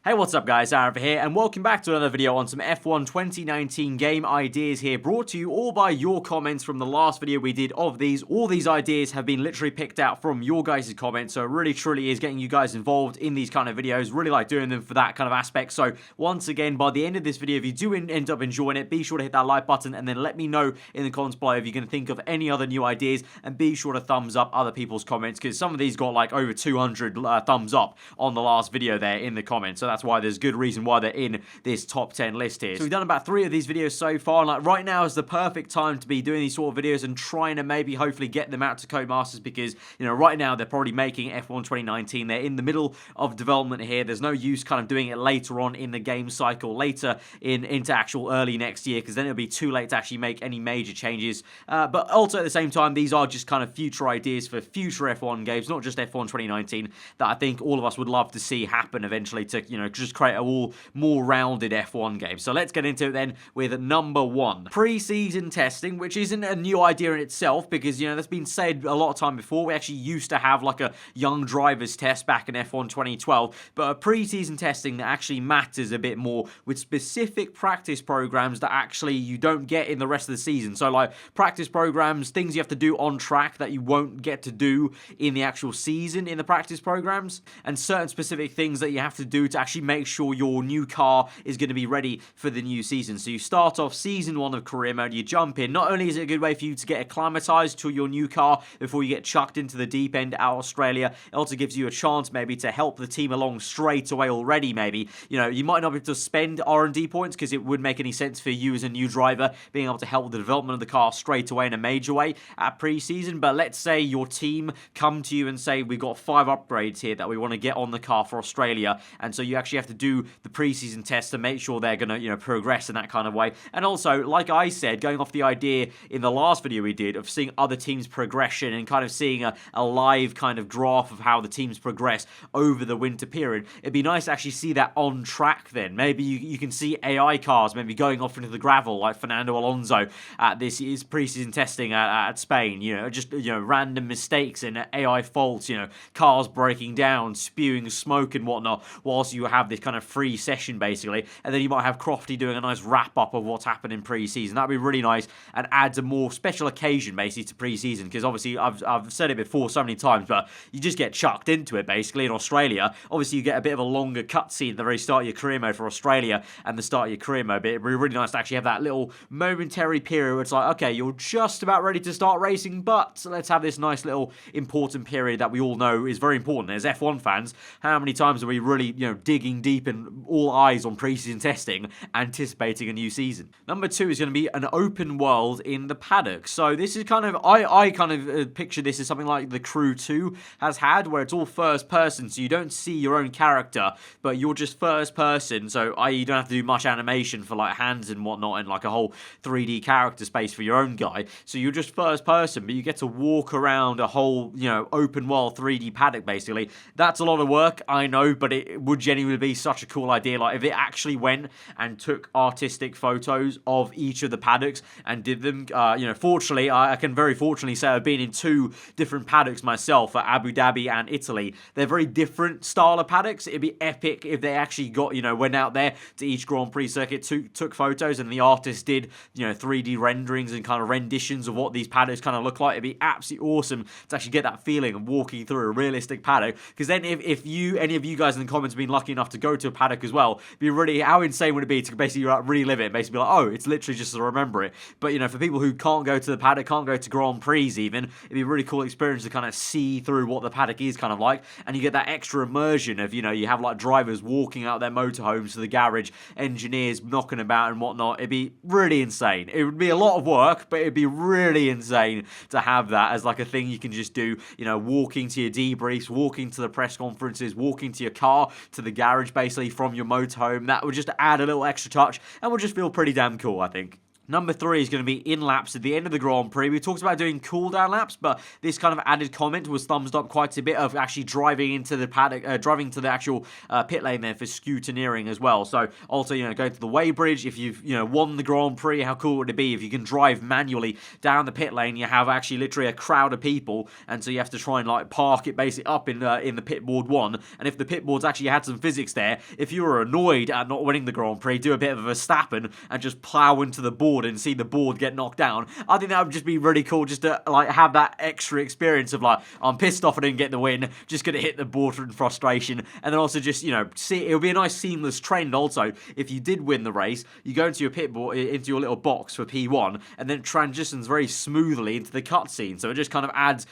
Hey, what's up guys, aarava here, and welcome back to another video on some F1 2019 game ideas here, brought to you all by your comments from the last video we did of these. All these ideas have been literally picked out from your guys' comments, so it really truly is getting you guys involved in these kind of videos. Really like doing them for that kind of aspect. So once again, by the end of this video, if you do end up enjoying it, be sure to hit that like button and then let me know in the comments below if you're going to think of any other new ideas, and be sure to thumbs up other people's comments, because some of these got like over 200 thumbs up on the last video there in the comments. So that's why there's good reason why they're in this top 10 list here. So we've done about 3 of these videos so far, and like right now is the perfect time to be doing these sort of videos and trying to maybe hopefully get them out to Codemasters, because you know right now they're probably making F1 2019. They're in the middle of development here. There's no use kind of doing it later on in the game cycle, later into actual early next year, because then it'll be too late to actually make any major changes. But also at the same time, these are just kind of future ideas for future F1 games, not just F1 2019, that I think all of us would love to see happen eventually, to just create a more rounded F1 game. So let's get into it then with number 1. Pre-season testing, which isn't a new idea in itself, because that's been said a lot of time before. We actually used to have like a young drivers test back in F1 2012, but a pre-season testing that actually matters a bit more, with specific practice programs that actually you don't get in the rest of the season. So like practice programs, things you have to do on track that you won't get to do in the actual season in the practice programs, and certain specific things that you have to do to actually make sure your new car is going to be ready for the new season. So you start off season 1 of career mode, you jump in. Not only is it a good way for you to get acclimatized to your new car before you get chucked into the deep end out of Australia, it also gives you a chance maybe to help the team along straight away already. Maybe you might not be able to spend R&D points, because it wouldn't make any sense for you as a new driver being able to help the development of the car straight away in a major way at pre-season. But let's say your team come to you and say, we've got 5 upgrades here that we want to get on the car for Australia, and so you actually have to do the pre-season test to make sure they're going to progress in that kind of way. And also, like I said, going off the idea in the last video we did of seeing other teams' progression and kind of seeing a live kind of graph of how the teams progress over the winter period, it'd be nice to actually see that on track then. Maybe you can see AI cars maybe going off into the gravel like Fernando Alonso at this is pre-season testing at Spain, just random mistakes and AI faults, cars breaking down, spewing smoke and whatnot, whilst you have this kind of free session basically. And then you might have Crofty doing a nice wrap up of what's happened in pre-season. That'd be really nice and adds a more special occasion basically to pre-season, because obviously I've said it before so many times, but you just get chucked into it basically in Australia. Obviously you get a bit of a longer cutscene at the very start of your career mode for Australia and the start of your career mode, but it'd be really nice to actually have that little momentary period where it's like, okay, you're just about ready to start racing, but let's have this nice little important period that we all know is very important. As F1 fans, how many times are we really digging deep and all eyes on pre-season testing, anticipating a new season? Number 2 is going to be an open world in the paddock. So this is kind of, I kind of picture this as something like the Crew 2 has had, where it's all first person, so you don't see your own character, but you're just first person, so i.e. you don't have to do much animation for like hands and whatnot, and like a whole 3D character space for your own guy. So you're just first person, but you get to walk around a whole, open world 3D paddock basically. That's a lot of work, I know, but it would genuinely be such a cool idea. Like if it actually went and took artistic photos of each of the paddocks and did them, fortunately, I can very fortunately say I've been in 2 different paddocks myself, at Abu Dhabi and Italy. They're very different style of paddocks. It'd be epic if they actually got, went out there to each Grand Prix circuit, took photos, and the artist did, 3D renderings and kind of renditions of what these paddocks kind of look like. It'd be absolutely awesome to actually get that feeling of walking through a realistic paddock, because then if any of you guys in the comments have been lucky enough to go to a paddock as well, it'd be really, how insane would it be to basically relive it, basically be like, oh, it's literally just to remember it. But for people who can't go to the paddock, can't go to Grand Prix even, it'd be a really cool experience to kind of see through what the paddock is kind of like, and you get that extra immersion of, you have like drivers walking out their motorhomes to the garage, engineers knocking about and whatnot. It'd be really insane. It would be a lot of work, but it'd be really insane to have that as like a thing you can just do, walking to your debriefs, walking to the press conferences, walking to your car, to the garage basically from your motorhome. That would just add a little extra touch and would just feel pretty damn cool, I think. Number 3 is going to be in laps at the end of the Grand Prix. We talked about doing cooldown laps, but this kind of added comment was thumbs up quite a bit of actually driving into the paddock, driving to the actual pit lane there for scrutineering as well. So also, going to the weighbridge. If you've won the Grand Prix, how cool would it be if you can drive manually down the pit lane? You have actually literally a crowd of people, and so you have to try and like park it basically up in the pit board 1. And if the pit boards actually had some physics there, if you were annoyed at not winning the Grand Prix, do a bit of a Verstappen and just plow into the board and see the board get knocked down. I think that would just be really cool, just to like have that extra experience of like, I'm pissed off I didn't get the win, just gonna hit the board in frustration. And then also just see, it'll be a nice seamless trend also. If you did win the race, you go into your pit board, into your little box for P1, and then it transitions very smoothly into the cutscene. So it just kind of adds,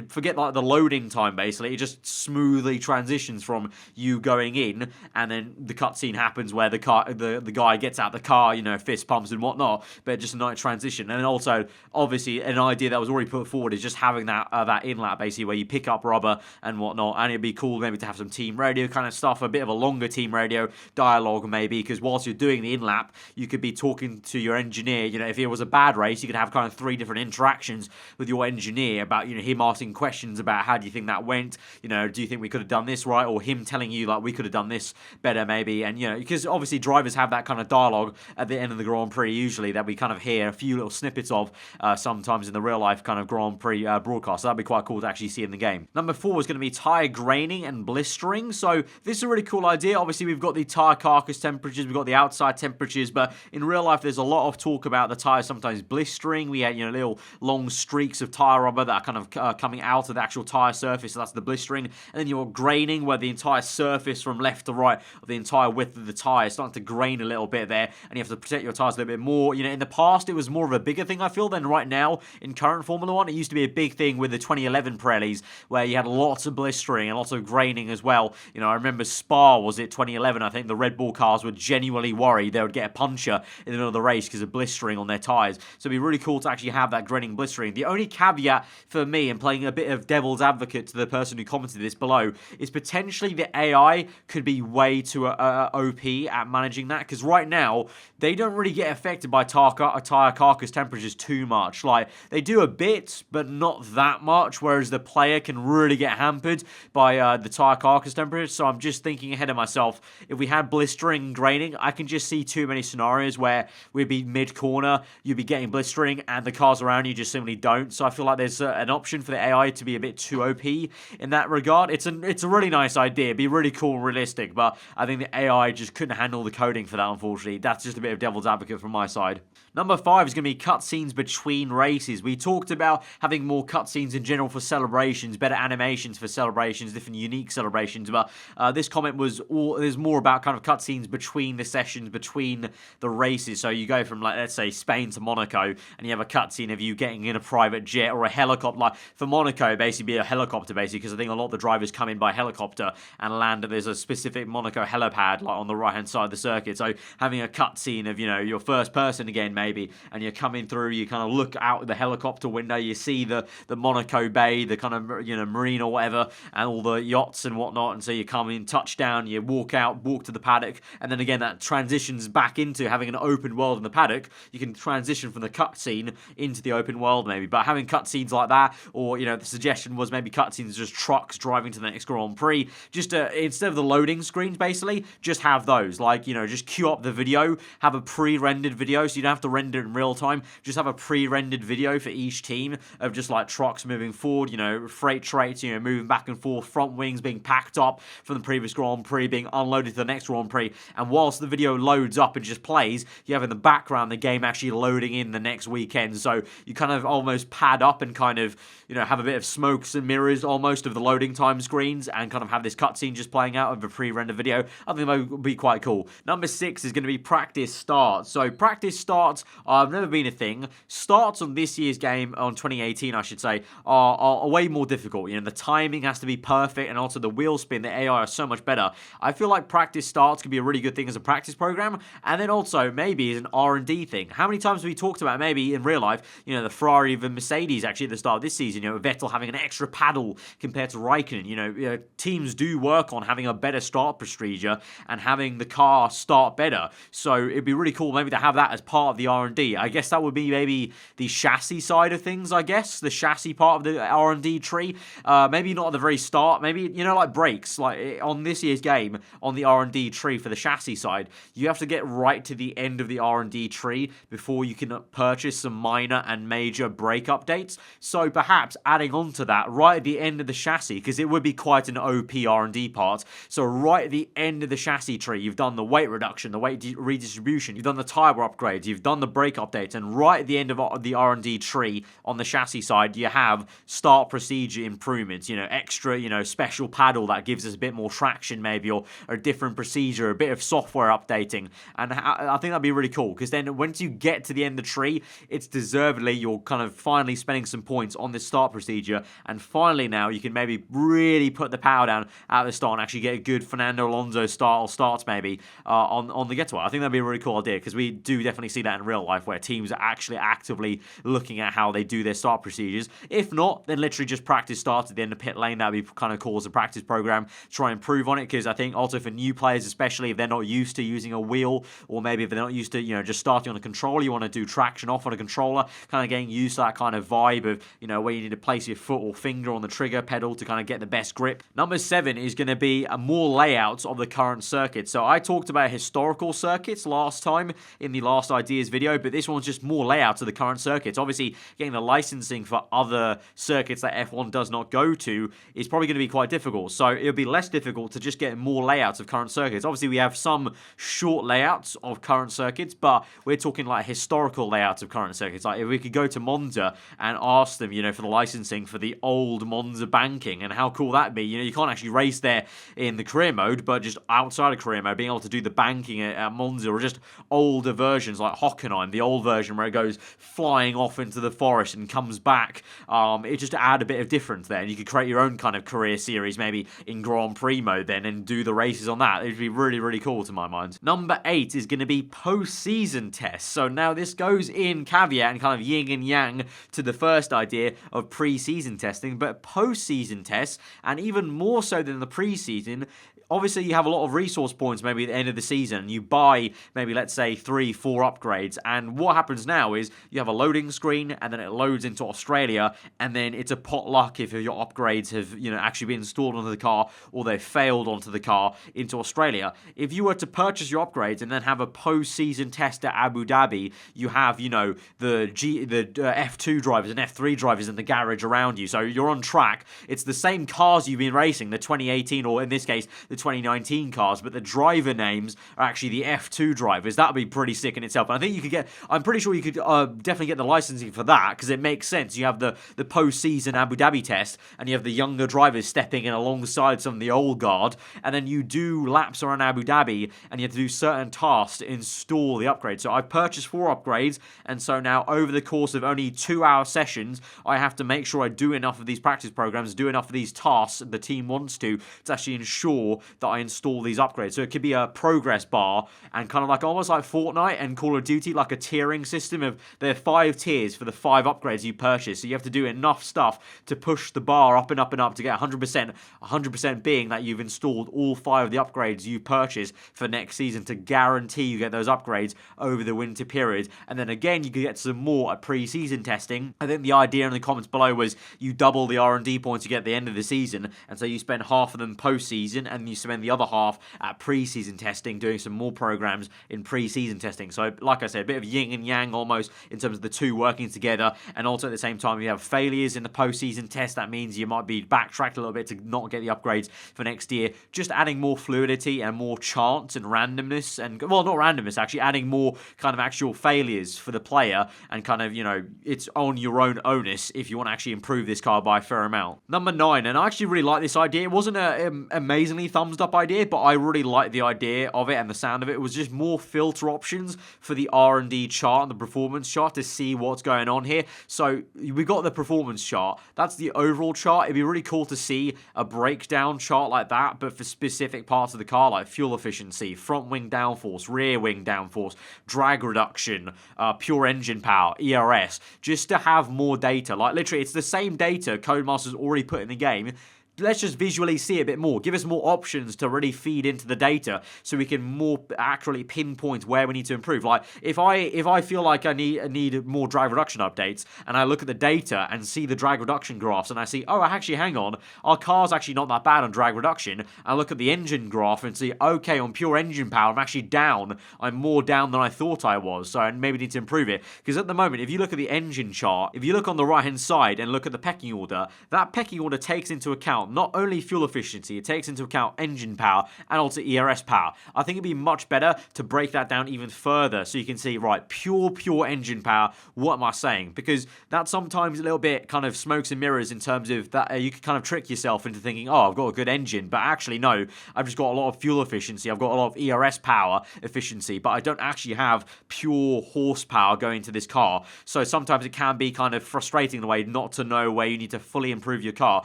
forget like the loading time basically, it just smoothly transitions from you going in, and then the cutscene happens where the guy gets out the car, fist pumps and whatnot, but just a nice transition. And then also, obviously, an idea that was already put forward is just having that in-lap, basically, where you pick up rubber and whatnot, and it'd be cool maybe to have some team radio kind of stuff, a bit of a longer team radio dialogue maybe, because whilst you're doing the in-lap, you could be talking to your engineer. If it was a bad race, you could have kind of 3 different interactions with your engineer about, him asking questions about how do you think that went, do you think we could have done this right, or him telling you, like, we could have done this better maybe, and, because obviously drivers have that kind of dialogue at the end of the Grand Prix usually that we kind of hear a few little snippets of sometimes in the real life kind of Grand Prix broadcast. So that'd be quite cool to actually see in the game. Number 4 is going to be tyre graining and blistering. So this is a really cool idea. Obviously, we've got the tyre carcass temperatures, we've got the outside temperatures, but in real life, there's a lot of talk about the tyres sometimes blistering. We had, little long streaks of tyre rubber that are kind of coming out of the actual tyre surface. So that's the blistering. And then you're graining, where the entire surface from left to right of the entire width of the tyre is starting to grain a little bit there, and you have to protect your tyres a little bit more. In the past, it was more of a bigger thing, I feel, than right now in current Formula 1. It used to be a big thing with the 2011 Pirellis, where you had lots of blistering and lots of graining as well. I remember Spa, was it 2011? I think the Red Bull cars were genuinely worried they would get a puncher in the middle of the race because of blistering on their tyres. So it'd be really cool to actually have that graining blistering. The only caveat for me, and playing a bit of devil's advocate to the person who commented this below, is potentially the AI could be way too OP at managing that, because right now, they don't really get affected by tyre carcass temperatures too much. Like, they do a bit, but not that much, whereas the player can really get hampered by the tyre carcass temperature. So I'm just thinking ahead of myself. If we had blistering and graining, I can just see too many scenarios where we'd be mid-corner, you'd be getting blistering, and the cars around you just simply don't. So I feel like there's an option for the AI to be a bit too OP in that regard. It's a really nice idea. It'd be really cool and realistic, but I think the AI just couldn't handle the coding for that, unfortunately. That's just a bit of devil's advocate from my side. Number 5 is going to be cutscenes between races. We talked about having more cutscenes in general for celebrations, better animations for celebrations, different unique celebrations, but this comment was there's more about kind of cutscenes between the sessions, between the races. So you go from, like, let's say Spain to Monaco, and you have a cutscene of you getting in a private jet or a helicopter. Like for Monaco, basically be a helicopter, basically, because I think a lot of the drivers come in by helicopter and land. There's a specific Monaco helipad like on the right hand side of the circuit. So having a cutscene of your first person again, maybe, and you're coming through, you kind of look out the helicopter window, you see the Monaco Bay, the kind of marine or whatever, and all the yachts and whatnot, and so you come in, touchdown, you walk to the paddock, and then again that transitions back into having an open world in the paddock. You can transition from the cutscene into the open world maybe, but having cutscenes like that, or the suggestion was maybe cutscenes just trucks driving to the next Grand Prix, just instead of the loading screens basically, just have those, like just queue up the video, have a pre-rendered video, so you don't have to render it in real time, just have a pre-rendered video for each team of just like trucks moving forward, freight trains, moving back and forth, front wings being packed up from the previous Grand Prix being unloaded to the next Grand Prix, and whilst the video loads up and just plays, you have in the background the game actually loading in the next weekend, so you kind of almost pad up and kind of have a bit of smokes and mirrors almost of the loading time screens, and kind of have this cutscene just playing out of a pre-rendered video. I think that would be quite cool. Number 6 is going to be practice starts. So practice starts have never been a thing. Starts on this year's game, on 2018 I should say, are way more difficult. The timing has to be perfect, and also the wheel spin, the AI are so much better. I feel like practice starts could be a really good thing as a practice program, and then also maybe as an R&D thing. How many times have we talked about maybe in real life, the Ferrari and Mercedes actually at the start of this season, Vettel having an extra paddle compared to Raikkonen. Teams do work on having a better start procedure and having the car start better. So it'd be really cool maybe to have that as part of the R&D. I guess that would be maybe the chassis side of things, I guess. The chassis part of the R&D tree. Maybe not at the very start. Maybe, you know, like brakes. Like on this year's game, on the R&D tree for the chassis side, you have to get right to the end of the R&D tree before you can purchase some minor and major brake updates. So perhaps adding on to that right at the end of the chassis, because it would be quite an OP R&D part. So right at the end of the chassis tree, you've done the weight reduction, the weight redistribution, you've done the tyre upgrades, you've done the brake updates, and right at the end of the R&D tree on the chassis side, you have start procedure improvements, you know, extra, you know, special paddle that gives us a bit more traction maybe, or a different procedure, a bit of software updating. And I think that'd be really cool, because then once you get to the end of the tree, it's deservedly you're kind of finally spending some points on this start procedure, and finally now you can maybe really put the power down at the start and actually get a good Fernando Alonso style starts maybe on the getaway. I think that'd be a really cool idea, because we do definitely see that in real life where teams are actually actively looking at how they do their start procedures. If not, then literally just practice starts at the end of pit lane. That'd be kind of cool as a practice program, try and improve on it, because I think also for new players, especially if they're not used to using a wheel, or maybe if they're not used to, you know, just starting on a controller, you want to do traction off on a controller, kind of getting used to that kind of vibe of, you know, where you need to place your foot or finger on the trigger pedal to kind of get the best grip. Number 7 is going to be more layouts of the current circuit. So I talked about historical circuits last time in the last ideas video, but this one's just more layouts of the current circuits. Obviously, getting the licensing for other circuits that F1 does not go to is probably going to be quite difficult. So it'll be less difficult to just get more layouts of current circuits. Obviously, we have some short layouts of current circuits, but we're talking like historical layouts of current circuits. Like if we could go to Monza and ask them, you know, for the licensing for the old Monza banking, and how cool that'd be. You know, you can't actually race there in the career mode, but just outside of career mode, being able to do the banking at Monza, or just older versions like Hockenheim, the old version where it goes flying off into the forest and comes back. It just add a bit of difference there, and you could create your own kind of career series maybe in Grand Prix mode then, and do the races on that. It'd be really, really cool to my mind. Number 8 is going to be post-season tests. So now this goes in caveat and kind of yin and yang to the first idea of pre-season testing, but post-season tests, and even more so than the pre-season, obviously you have a lot of resource points maybe at the end of the season. You buy maybe, let's say, 3-4 upgrades, and what happens now is you have a loading screen, and then it loads into Australia, and then it's a potluck if your upgrades have, you know, actually been installed onto the car, or they've failed onto the car into Australia. If you were to purchase your upgrades and then have a post-season test at Abu Dhabi, you have, you know, the F2 drivers and F3 drivers in the garage around you, so you're on track. It's the same cars you've been racing, the 2018, or in this case, the 2019 cars, but the driver names are actually the F2 drivers. That would be pretty sick in itself. And I think you could get, I'm pretty sure you could definitely get the licensing for that, because it makes sense. You have the post-season Abu Dhabi test, and you have the younger drivers stepping in alongside some of the old guard, and then you do laps around Abu Dhabi, and you have to do certain tasks to install the upgrade. So I've purchased 4 upgrades, and so now over the course of only 2-hour sessions, I have to make sure I do enough of these practice programs, do enough of these tasks the team wants to actually ensure that I install these upgrades. So it could be a progress bar, and kind of like almost like Fortnite and Call of Duty, like a tiering system of there are 5 tiers for the 5 upgrades you purchase. So you have to do enough stuff to push the bar up and up and up to get 100%. 100% being that you've installed all 5 of the upgrades you purchased for next season to guarantee you get those upgrades over the winter period. And then again, you could get some more at pre-season testing. I think the idea in the comments below was you double the R&D points you get at the end of the season, and so you spend half of them post-season, and you spend the other half at pre-season testing, doing some more programs in pre-season testing. So like I said, a bit of yin and yang almost in terms of the two working together, and also at the same time you have failures in the post-season test. That means you might be backtracked a little bit to not get the upgrades for next year, just adding more fluidity and more chance and randomness, and well, not randomness actually, adding more kind of actual failures for the player, and kind of, you know, it's on your own onus if you want to actually improve this car by a fair amount. Number 9, and I actually really like this idea. It wasn't an amazingly thumbs up idea, but I really like the idea of it and the sound of it. It was just more filter options for the R&D chart and the performance chart to see what's going on here. So we got the performance chart. That's the overall chart. It'd be really cool to see a breakdown chart like that, but for specific parts of the car, like fuel efficiency, front wing downforce, rear wing downforce, drag reduction, pure engine power, ERS, just to have more data. Like literally, it's the same data Codemasters already put in the game, let's just visually see a bit more. Give us more options to really feed into the data so we can more accurately pinpoint where we need to improve. Like, if I feel like I need more drag reduction updates, and I look at the data and see the drag reduction graphs, and I see, oh, actually, hang on, our car's actually not that bad on drag reduction. I look at the engine graph and see, okay, on pure engine power, I'm actually down. I'm more down than I thought I was, so I maybe need to improve it. Because at the moment, if you look at the engine chart, if you look on the right-hand side and look at the pecking order, that pecking order takes into account not only fuel efficiency, it takes into account engine power and also ERS power. I think it'd be much better to break that down even further so you can see, right, pure engine power, what am I saying? Because that's sometimes a little bit kind of smokes and mirrors in terms of that you can kind of trick yourself into thinking, oh, I've got a good engine, but actually no, I've just got a lot of fuel efficiency, I've got a lot of ERS power efficiency, but I don't actually have pure horsepower going to this car. So sometimes it can be kind of frustrating in a way not to know where you need to fully improve your car,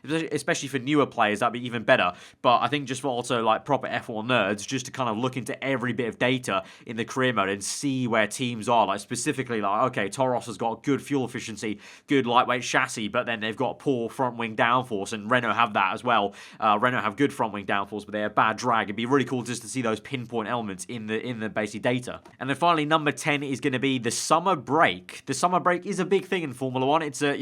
especially for newer players. That'd be even better. But I think just for also like proper F1 nerds, just to kind of look into every bit of data in the career mode and see where teams are, like specifically like, okay, Toros has got good fuel efficiency, good lightweight chassis, but then they've got poor front wing downforce, and Renault have that as well. Renault have good front wing downforce, but they have bad drag. It'd be really cool just to see those pinpoint elements in the basic data. And then finally, number 10 is going to be the summer break. The summer break is a big thing in Formula One. It's a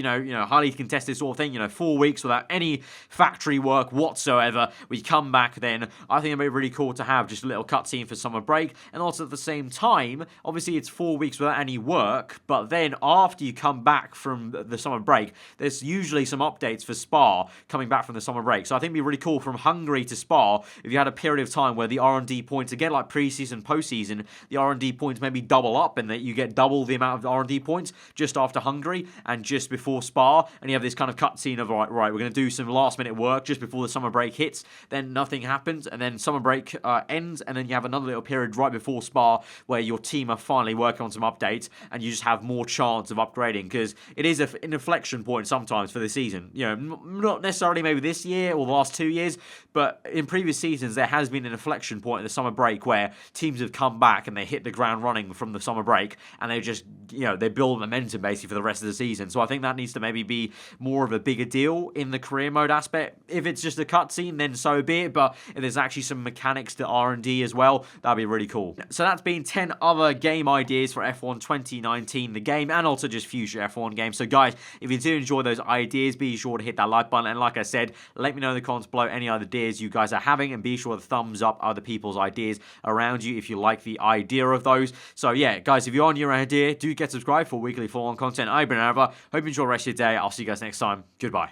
highly contested sort of thing. 4 weeks without any factory work whatsoever. We come back then. I think it'd be really cool to have just a little cutscene for summer break, and also at the same time, obviously it's 4 weeks without any work, but then after you come back from the summer break, there's usually some updates for Spa coming back from the summer break. So I think it'd be really cool from Hungary to Spa if you had a period of time where the R&D points, again like pre-season, post-season, the R&D points maybe double up, and that you get double the amount of R&D points just after Hungary and just before Spa, and you have this kind of cutscene of, right, we're going to do some last minute work just before the summer break hits, then nothing happens, and then summer break ends, and then you have another little period right before Spa where your team are finally working on some updates, and you just have more chance of upgrading, because it is an inflection point sometimes for the season. Not necessarily maybe this year or the last 2 years, but in previous seasons there has been an inflection point in the summer break where teams have come back and they hit the ground running from the summer break, and they just, they build momentum basically for the rest of the season. So I think that needs to maybe be more of a bigger deal in the career mode aspect. If it's just a cutscene, then so be it, but if there's actually some mechanics to R&D as well, that'd be really cool. So that's been 10 other game ideas for F1 2019, the game, and also just future F1 games. So guys, if you do enjoy those ideas, be sure to hit that like button, and like I said, let me know in the comments below any other ideas you guys are having, and be sure to thumbs up other people's ideas around you if you like the idea of those. So yeah, guys, if you're on your idea, do get subscribed for weekly F1 content. I've been aarava. Hope you enjoy the rest of your day. I'll see you guys next time. Goodbye.